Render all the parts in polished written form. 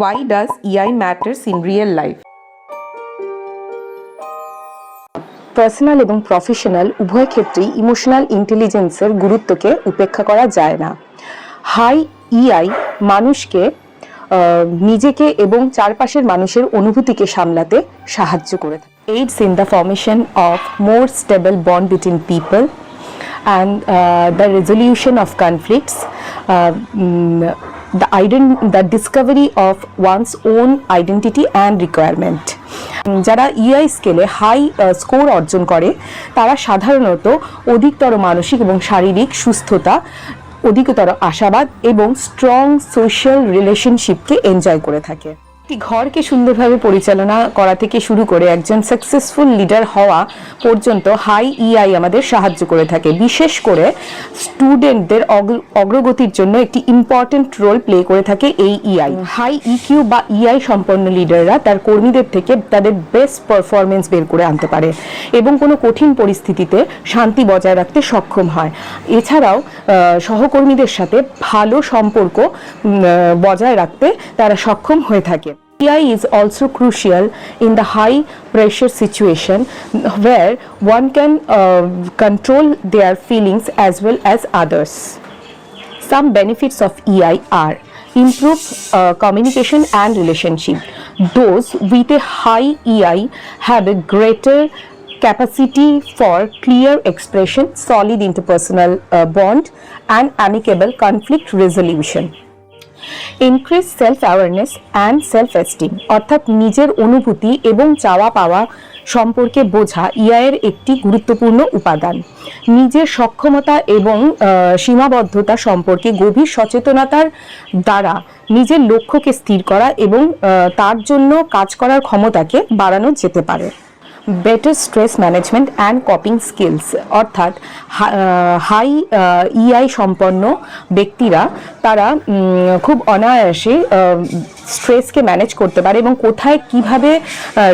Why does EI matters in real life? Personal এবং professional উভয় ক্ষেত্রেই ইমোশনাল ইন্টেলিজেন্সের গুরুত্বকে উপেক্ষা করা যায় না। হাই ইআই মানুষকে নিজেকে এবং চারপাশের মানুষের অনুভূতিকে সামলাতে সাহায্য করে থাকে। AIDS in the formation of more stable bond between people and the resolution of conflicts, the discovery of one's own identity and requirement. যারা ইআই স্কেলে হাই স্কোর অর্জন করে তারা সাধারণত অধিকতর মানসিক এবং শারীরিক সুস্থতা, অধিকতর আশাবাদ এবং স্ট্রং সোশ্যাল রিলেশনশিপকে এনজয় করে থাকে। একটি ঘরকে সুন্দরভাবে পরিচালনা করা থেকে শুরু করে একজন সাকসেসফুল লিডার হওয়া পর্যন্ত হাই ইআই আমাদের সাহায্য করে থাকে। বিশেষ করে স্টুডেন্টদের অগ্রগতির জন্য একটি ইম্পর্টেন্ট রোল প্লে করে থাকে এই ইআই। হাই ইকিউ বা ইআই সম্পন্ন লিডাররা তার কর্মীদের থেকে তাদের বেস্ট পারফরমেন্স বের করে আনতে পারে এবং কোনো কঠিন পরিস্থিতিতে শান্তি বজায় রাখতে সক্ষম হয়। এছাড়াও সহকর্মীদের সাথে ভালো সম্পর্ক বজায় রাখতে তারা সক্ষম হয়ে থাকে। AI is also crucial in the high pressure situation where one can control their feelings as well as others. Some benefits of EI are improve communication and relationship. Those with a high EI have a greater capacity for clear expression, solid interpersonal bond and amicable conflict resolution. Increase self awareness and self esteem, অর্থাৎ নিজের অনুভূতি এবং চাওয়া পাওয়া সম্পর্কে বোঝা ইআইয়ের একটি গুরুত্বপূর্ণ উপাদান। নিজের সক্ষমতা এবং সীমাবদ্ধতা সম্পর্কে গভীর সচেতনতার দ্বারা নিজের লক্ষ্যকে স্থির করা এবং তার জন্য কাজ করার ক্ষমতাকে বাড়ানো যেতে পারে। Better stress management and coping skills, অর্থাৎ হাই ইআই সম্পন্ন ব্যক্তিরা তারা খুব অনায়াসে স্ট্রেসকে ম্যানেজ করতে পারে এবং কোথায় কিভাবে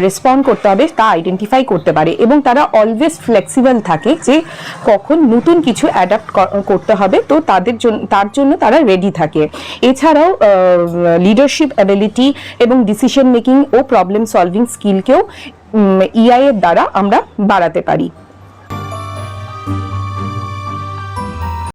রেসপন্ড করতে হবে তা আইডেন্টিফাই করতে পারে এবং তারা অলওয়েজ ফ্লেক্সিবল থাকে যে কখন নতুন কিছু অ্যাডাপ্ট করতে হবে, তো তার জন্য তারা রেডি থাকে। এছাড়াও লিডারশিপ অ্যাবিলিটি এবং ডিসিশন মেকিং ও প্রবলেম সলভিং স্কিলকেও ইআই এর দ্বারা আমরা বাড়াতে পারি।